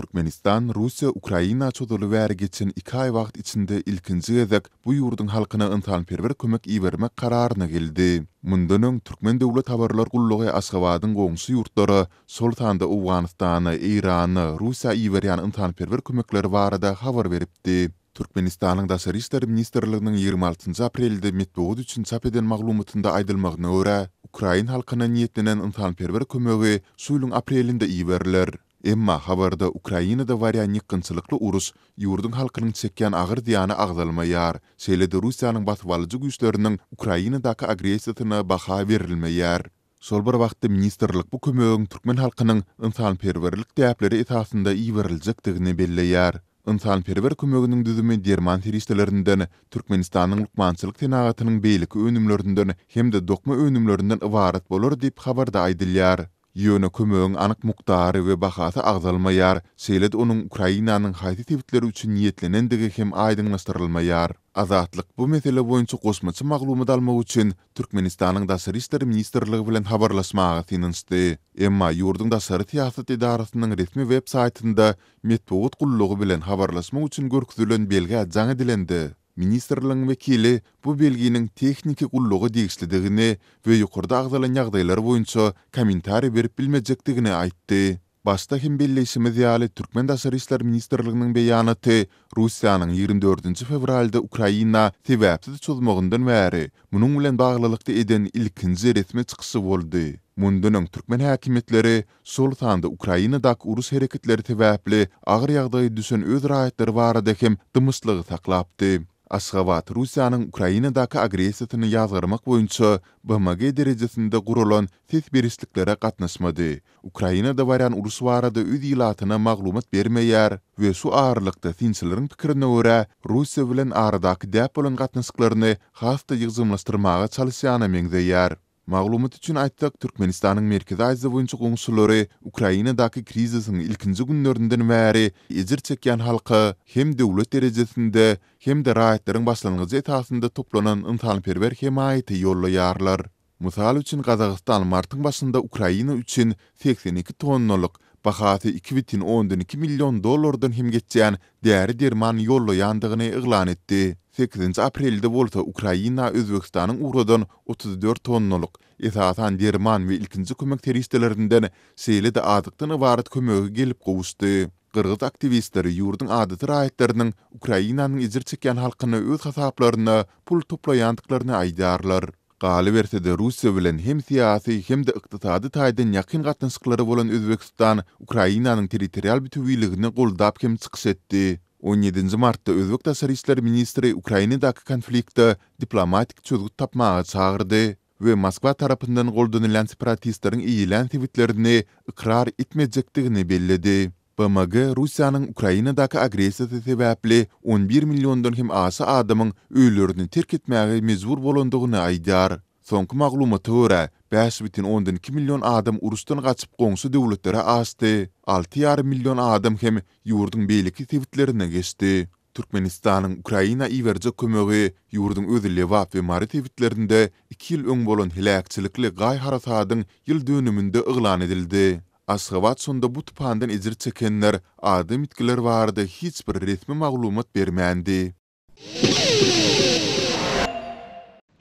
Türkmenistan, Rusya, Ukraina çödüli bäri geçen 2 ay wagt içinde ilkinji gezek bu ýurdun halkyna yntanperwer kömek iýermek kararyna geldi. Mundan öň Türkmen döwlet habarlar gullugy Aşgabatyň goňşy ýurtlary Sultanda Awganystany, Irany, Russiýa iýerýän yntanperwer kömekleri barada habar beripdi. Türkmenistanyň Daşary işleri ministrliginiň 26 aprelde metbuat üçin çap eden maglumatynda aýdylmagyna görä, Ukraina halkyna niýetlenen yntanperwer kömegi şuýlyň aprelinde iýeriler. Emma habarda Ukrainada barýan ýykynçylykly urus ýurdun halkynyň çekýän agyr diýany agdalmaýar. Şeýle-de Russiýanyň batwalyjy güýçleriniň Ukrainadaky agresiýasyna baha berilmeýär. Şol bir wagtda ministrlik bu kömegiň türkmen halkynyň yntanperwerlik täpleri esasynda iýeriljekdigini belleýär. Yntanperwer kömeginiň düzümi Derman terişdelerinden, Türkmenistanyň lukmançylyk tenagatynyň beýleki önümlerinden hem-de dokma önümlerinden ibaret bolar diýip habarda aýdylýar. Ýöne kömegiň anyk muktary we bahasy agdalmaýar, şeýle-de onuň Ukrainanyň haýty tebitleri üçin niýetlenendigi hem aýdynlaşdyrylmaýar. Azatlyk bu mesele boýunça gosmaçy maglumat almak üçin Türkmenistanyň Daşary işleri ministrligi bilen habarlaşmagy tinçdy. Emma ýurdun daşary siýasat idarasynyň resmi web saytynda metbuat gullugy bilen habarlaşmak üçin görkezülen belge jaň edilendi. Ministrligiň wekili bu belginiň tehniki gullugy diýişlidigini we ýokurda agdalan ýagdaýlar boýunça kommentari berip bilmejekdigini aýtdy. Başta hem belleşimiz ýaly Türkmen Daşary işleri ministrliginiň beýanaty Russiýanyň 24 fevralda Ukraina sebäpsiz çözmegininden bäri munyň bilen baglylykda eden ilkinji resmi çykyşy boldy. Mundan Türkmen häkimetleri Sultanda Ukrainadaky urus hereketleri sebäpli agyr ýagdaýy düşen öz raýatlary barada hem dymyşlygy saklapdy. Aşgabat Russiýanyň Ukrainadaky agresiýasyny ýazgyrmak boýunça BMG derejesinde gurulan tesbirisliklere gatnaşmady. Ukrainada barýan urus barada öz ýylatyna maglumat bermeýär we şu ağırlykda tinçileriň pikirine görä Russiýa bilen aradaky däp bolan gatnaşyklaryny hasta ýygzymlaşdyrmaga çalışýany meňzeýär. Maglumat üçin aýtdyk, Türkmenistanyň Merkezi Aziýa boýunça goňşulary Ukrainadaky krizisiň ilkinji günlerinden bäri ejir çekýän halka hem döwlet derejesinde hem de raýatlaryň başlangyjy etasynda toplanan yntanperwer hemaýaty ýollaýarlar. Mysal üçin Gazagystan martyň başynda Ukraina üçin 82 tonnalyk bahasy 2,12 milyon dollardan hem geçýän däri derman ýollaýandygyny eglan etdi. 8 aprelde bolsa Ukraina Özbekistanyň uradan 34 tonnalyk esasan derman we ilkinji kömek terişdelerinden şeýle-de adykdan ibaret kömegi gelip gowuşdy. Kırgız aktivistleri ýurdun adaty raýatlarynyň Ukrainanyň ejir çekýän halkyna öz hasaplaryna pul toplaýandyklaryny aýdarlar. Galy berse de Russiýa bilen hem siýasy hem de ykdysady taýdan ýakyn gatnaşyklary bolan Özbekistan Ukrainanyň territorial bütünligini goldap hem çykyş etdi. 17 martda Özbek Daşary işleri ministri Ukrainadaky konfliktde diplomatik çözgüt tapmagy çağırdy we Moskwa tarapyndan goldanylan separatistleriň iýilen tebitlerini ikrar etmejekdigini belledi. BMG Russiýanyň Ukrainadaky agresiýasy sebäpli 11 milyondan hem aşy adamyň öýlerini terk etmäge mejbur bolandygyny aýdar. Soňky maglumata görä 5,12 milyon adam urusdan gaçyp goňşy döwletlere açdy. 6,5 milyon adam hem ýurdun beýleki tebitlerine geçdi. Türkmenistanyň Ukraina iýerjek kömegi ýurdun özü Lewap we Mary tebitlerinde 2 ýyl öň bolan helakçylykly gaý harasadyň ýyl dönüminde eglan edildi. Aşgabat sonda bu tupandan ejir çekenler ady mitkiler barada hiç bir resmi maglumat bermändi.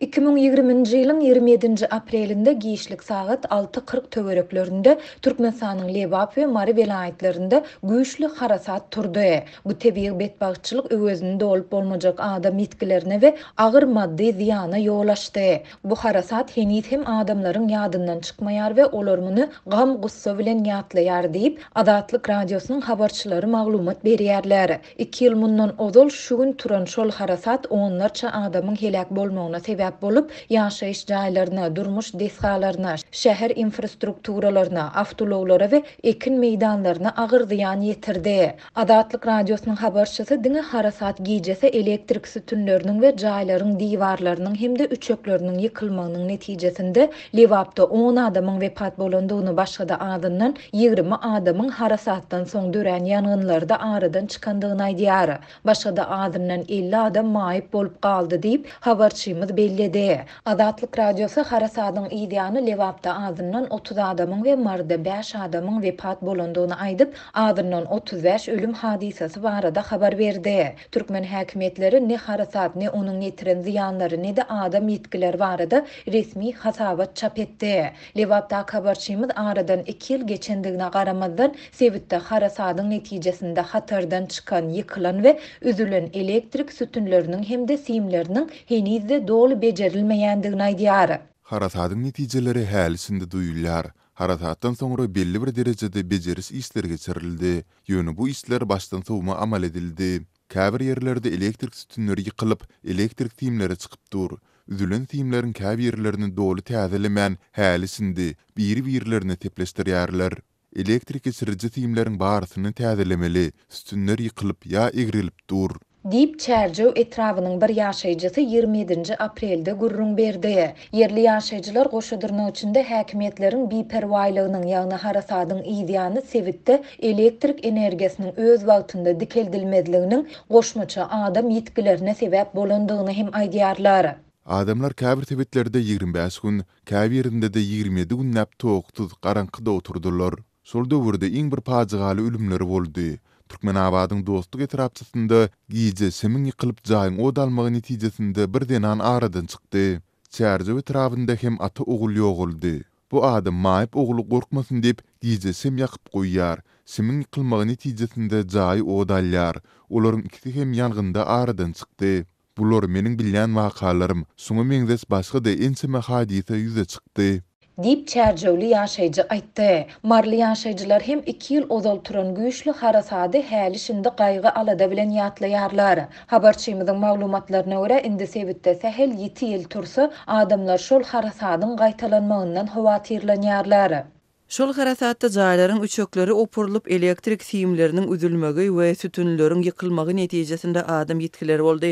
2020-nji ýylyň 27 aprelinde giýişlik saat 6:40 töwereklerinde Türkmenistanyň Lewap we Mary welaýatlarynda güýçli harasat turdy. Bu tebii betbagçylyk öwezinde bolup bolmajak adam mitkilerine we agyr maddi ziýana ýol açdy. Bu harasat henüz hem adamlaryň ýadyndan çykmaýar we olar muny gam gussa bilen ýatlaýar diýip Adatlyk radiosynyň habarçylary maglumat berýärler. 2 ýyl mundan ozal şu gün turan şol harasat onlarça adamyň helak bolmagyna sebäp bolup ýaşaýyş jaýlaryna, durmuş deshgalaryna, şäher infrastrukturalarına, awtolowlara we ekin meýdanlaryna agyr ziýan ýetirdi. Adatlyk radiosynyň habarçysy diňe harasat giýjesi elektriksi tünleriniň we jaýlaryň diwarlarynyň hem-de üçekleriniň ýykylmagynyň netijesinde Lewapda 10 adamyň wepat bolandygyny başga da adından 20 adamyň harasatdan soň dören ýangynlarda aradan çykandygyny aýdýar. Başga da adından 50 adam maýyp bolup galdy diýip habarçymyz belli beýledi. Azatlyk radiosu Harasadyň ýa-ni Lewapda azyndan 30 adamyň we Marda 5 adamyň wepat bolandygyny aýdyp, azyndan 35 ölüm hadisesi barada habar berdi. Türkmen häkimetleri ne Harasat ne onuň ýetiren ziýanlary ne de adam ýetkileri barada resmi hasabat çap etdi. Lewapda habarçymyz aradan 2 ýyl geçendigine garamazdan Sebitde Harasadyň netijesinde hatardan çykan, ýykylan we üzülen elektrik sütünleriniň hem-de simleriniň henizde dolu bejerilmeýändigini aýdýar. Harasadyň netijeleri hälisinde duýulýar. Harasatdan soňra belli bir derejede bejeris işler geçirildi. Ýöne bu işler başdan sowma amal edildi. Käbir ýerlerde elektrik sütünleri ýykylyp, elektrik simleri çykyp dur. Üzülen simlerin käbir ýerlerini dolu täzelemän hälisinde biri-birilerini tepleşdirýärler. Elektrik geçirici simlerin barysyny täzelemeli, sütünler ýykylyp ýa egrilip dur. Dip Çerjew etrawynyň bir ýaşaýjysy 27 aprelde gurrun berdi. Yerli ýaşaýjylar goşudurna üçinde häkimetleriň biperwaýlygynyň ýagny Harasadyň ýa-ni Sebitde elektrik energiýasynyň öz wagtynda dikeldilmezliginiň goşmaça adam ýetkilerine sebäp bolandygyny hem aýdýarlar. Adamlar käbir tebetlerde 25 gün, käbirinde de 27 gün näp toğtuz garankyda oturdular. Şol döwürde iň bir pajigaly ölümleri boldy. Türkmenabadyň dostluk etrapçysynda giýje semiň ýykylyp jaýyň odalmagy netijesinde birden aradan çykdy. Çerjew etrapynda hem ata oğul ýoguldy. Bu adam maýyp oğlu gorkmasyn diýip giýje sem ýakyp goýýar. Semiň ýykylmagy netijesinde jaý odalýar. Olaryň ikisi hem ýangynda aradan çykdy. Bular meniň bilýän wakalarym. Suňa meňdes başga da enseme hadise ýüze çykdy. Dip Çerjewli ýaşaýjy aýtdy. Marly ýaşaýjylar hem 2 ýyl ozal turan güýçli Harasady häli şinde gaýgy alada bilen ýatlaýarlar. Habarçymyzyň maglumatlaryna görä indi Sebitde sähel 7 ýyl tursa adamlar şol Harasadyň gaýtalanmagyndan howatyrlanýarlar. Şol Harasatda jaýlaryň üçekleri opurulup elektrik simleriniň üzülmegi we sütünleriň ýykylmagy netijesinde adam ýetkileri boldy.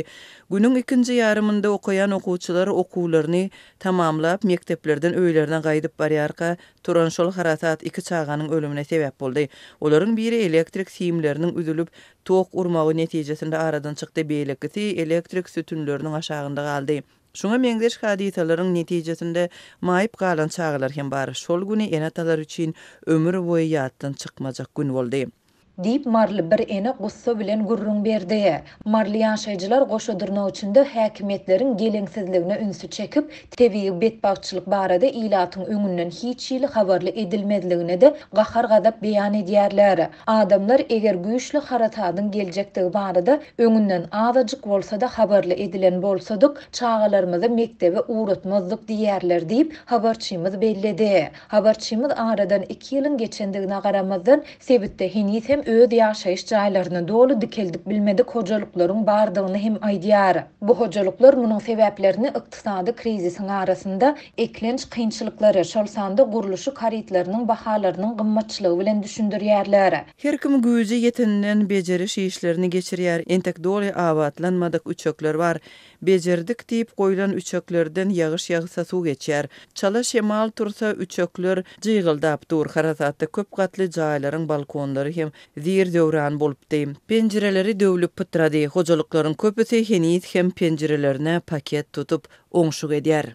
Günüň ikinji ýarymynda okuyan okuwçylar okuwlaryny tamamlap mekteplerden öýlerine gaýdyp barýarka turan şol Harasat 2 çaganyň ölümine sebäp boldy. Olaryň biri elektrik simleriniň üzülüp tok urmagy netijesinde aradan çykdy, beýlekisi elektrik sütünleriniň aşagynda galdy. Şoňa meňdeş hadiselerin netijesinde maýyp galan çağlar hem bar. Şol güni enatalar üçin ömür boýy ýatdan çykmajak gün boldy. Dip Marly bir ene gussa bilen gurrun berdi. Marly ýaşaýjylar goşudurna üçinde häkimetleriň geleňsizligine ünsü çekip, tebii betbagçylyk barada ilatyň öňünden hiç ýyly habarly edilmezligine de gahar gadap beýan edýärler. Adamlar eger güýçli Harasadyň geljektigi barada öňünden azajyk bolsa da habarly edilen bolsadyk, çağalarymyzy mektebe uğratmazdyk diýerler diýip habarçymyz belledi. Habarçymyz aradan 2 ýylyň geçendigine garamazdan Sebitde heniz hem öz ýaşaýyş jaýlaryny dolu dikeldik bilmedik hojalyklaryň bardygyny hem aýdýar. Bu hojalyklar munyň sebäplerini ykdysady krizisiň arasynda eklenç kynçylyklary, şol sanda guruluşy karitlarynyň bahalarynyň gymmatçylygy bilen düşündirýärler. Her kim güýji ýetenden bejeriş işlerini geçirýär. Entek dolu awatlanmadyk üçekler bar. Bejerdik diýip goýulan üçeklerden ýagyş ýagsa suw geçýär. Çala şemal tursa üçekler jygyldap dur. Harasatda köp gatly jaýlaryň balkonlary hem zir döwran bolupdy. Penjireleri döwlüp pytrady. Hojalyklaryň köpüsi heniz hem penjirelerine paket tutup oňşuk edýär.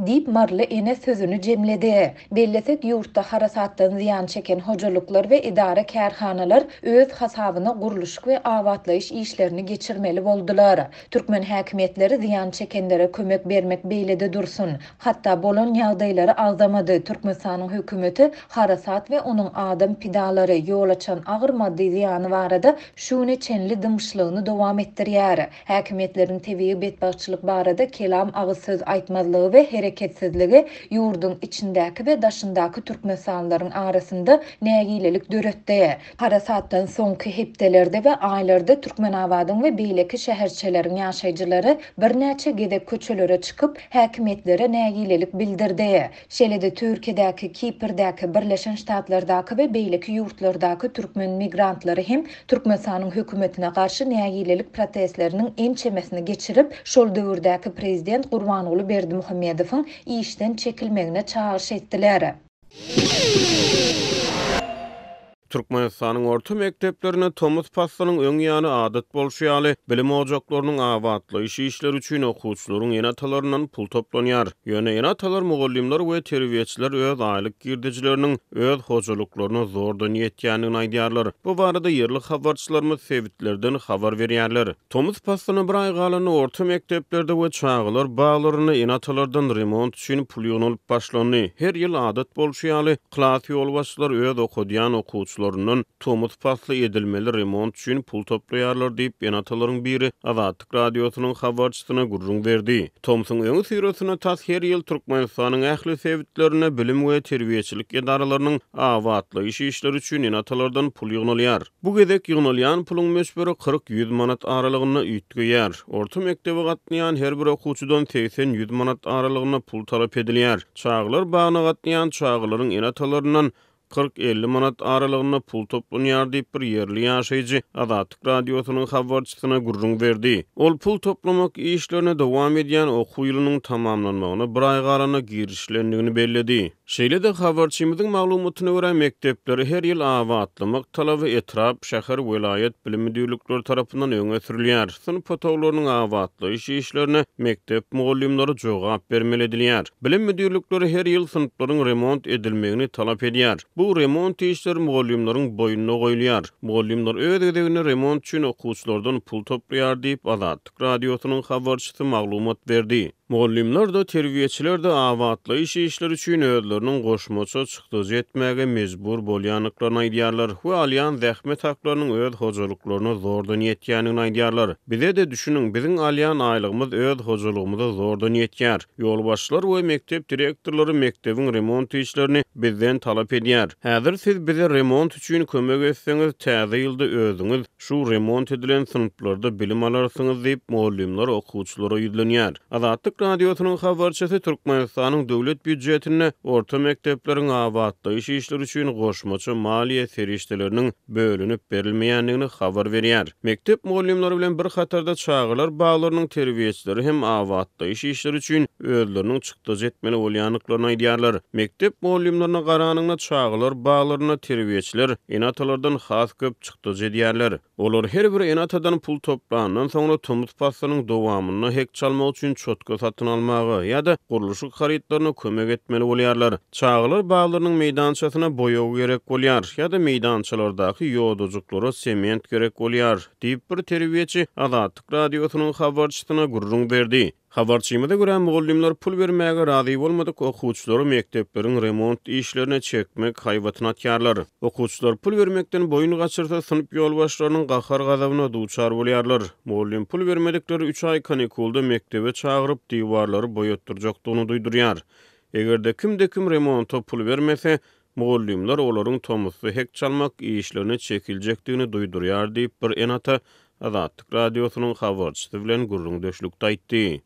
Dip Marly ene sözünü jemledi. Bellesek ýurtda Harasatdan ziýan çeken hojalyklar we idara kärhanalar öz hasabyna guruluşyk we awatlaýyş işlerini geçirmeli boldular. Türkmen häkimetleri ziýan çekenlere kömek bermek beýlede dursun. Hatda bolan ýagdaýlary azamady. Türkmenistanyň hökümeti Harasat we onuň adam pidalary ýol açan agyr maddi ziýany barada şuny çenli dymşlygyny dowam etdirýär. Häkimetleriň tebii betbagçylyk barada kelam agy söz aýtmazlygy we hereketsizligi ýurdun içindäki we daşyndaky türkmensanlaryň arasynda nägilelik döretdi. Harasatdan soňky hepdelerde we aýlarda Türkmenabadyň we beýleki şäherçeleriň ýaşaýjylary bir näçe gedek köçelere çykyp häkimetlere nägilelik bildirdi. Şeýle-de Türkiýedäki, Kipirdäki, Birleşen Ştatlardaky we beýleki ýurtlardaky türkmen migrantlary hem Türkmenistanyň hökümetine garşy nägilelik protestleriniň ençemesini geçirip şol döwürdäki prezident Gurbanuly Berdimuhammedowyň işden çekilmegine çağırış etdiler. Türkmenistanyň orta mekdeplerine Tomuz Passanyň öň ýany adat bolşýaly bilim ojaklarynyň awatlyşy işler üçin okuwçylaryň enatalaryndan pul toplanýar. Ýöne enatalar mugallimler we terbiýetçiler öz aýlyk girdijileriniň öz hojalyklaryna zordan ýetýänini aýdýarlar. Bu barada ýerli habarçylarymyz sebitlerden habar berýärler. Tomuz Passanyň bir ay galany orta mekdeplerde we çağlar baglaryny enatalardan remont üçin pul ýönelik başlandy. Her ýyl adat bolşýaly klas ýolbaşçylar öz okudýan okuwçylaryň Tomuz Passly edilmeli remont üçin pul toplaýarlar diýip enatalaryň biri Azatlyk radiosynyň habarçysyna gurrun berdi. Tomsuň öňü syrasyna tas her ýyl Türkmenistanyň ähli sebitlerine bilim we terbiýetçilik edaralarynyň awatlyşy işler üçin enatalardan pul ýygnalýar. Bu gezek ýygnalýan puluň meşberi 40-100 manat aralygyna üýtgýär. Orta mektebe gatnaýan her bir okuwçydan 80-100 manat aralygyna pul talap edilýär. Çağlar bagna gatnaýan çağlaryň enatalaryndan 40-50 manat aralygyna pul toplanýar diýip bir ýerli ýaşaýjy Azatlyk radiosynyň habarçysyna gurrun berdi. Ol pul toplamak işlerine dowam edýän okuw ýylynyň tamamlanmagyna bir ay galany girişlendigini belledi. Şeýle-de habarçymyzyň maglumatyna görä mektepleri her ýyl awatlamak talaby etrap, şäher, welayet bilim müdürlikleri tarapyndan öňe sürilýär. Sınıf otaglarynyň awatlyşy işlerine mektep mugallimleri jogap bermeli edilýär. Bilim müdürlikleri her ýyl sınıflaryň remont edilmegini talap edýär. Bu remont işleri mugallimleriň boýnuna goýulýar. Mugallimler öz ödegini remont üçin okuwçylardan pul toplaýar diýip Azatlyk radiosynyň habarçysy maglumat berdi. Mugallimler de terbiýetçiler de awatlyşy işler üçin özleriniň goşmaça çykdyjy etmäge mejbur bolýanyklaryny aýdýarlar we alýan zähmet haklarynyň öz hojalyklaryna zordan ýetýänini aýdýarlar. Bize de düşünüň, biziň alýan aýlygymyz öz hojalygymyza zordan ýetýär. Ýolbaşçylar we mektep direktorlary mektebiň remont işlerini bizden talap edýär. Häzir siz bize remont üçin kömek etseňiz, täze ýylda özüňiz şu remont edilen sınıflarda bilim alarsyňyz diýip mugallimler okuwçylara ýüzlenýär. Azatlyk radiosynyň habarçysy Türkmenistanyň döwlet büdjetine orta mektepleriň awatlyşy işler üçin goşmaça maliýe serişdeleriniň bölünip berilmeýändigini habar berýär. Mektep mugallimleri bilen bir hatarda çağlar baglarynyň terbiýetçileri hem awatlyşy işler üçin özleriniň çykdyjy etmeli bolýanyklaryny aýdýarlar. Mektep mugallimlerine garanyňda çağlar baglaryna terbiýetçiler enatalardan has köp çykdyjy edýärler. Olar her bir enatadan pul toplanandan soňra Tomuz Passanyň dowamyna hek çalmak üçin çotka satyn almagy ýa-da guruluşy haritlaryna kömek etmeli bolýarlar. Çağlar baglarynyň meýdançasyna boýaw gerek bolýar ýa-da meýdançalardaky ýodujuklara sement gerek bolýar diýip bir terbiýetçi Azatlyk radiosynyň habarçysyna gurrun berdi. Habarçymyza görä mugallimler pul bermäge razy bolmadyk okuwçylary mektepleriň remont işlerine çekmek haýbatyna atýarlar. Okuwçylar pul bermekden boyun gaçyrsa sınıf ýolbaşlarynyň gahar gazabyna duçar bolýarlar. Mugallim pul bermedikleri 3 ay kanikulda mektebe çağırıp diwarlary boýatdyrjakdygyny duýdurýar. Egerde kim remonta pul bermese, mugallimler olaryň Tomuzdy hek çalmak işlerine çekiljekdigini duýdurýar diýip bir enata Azatlyk radiosynyň habarçysy bilen gurrun döşlükde aýtdy.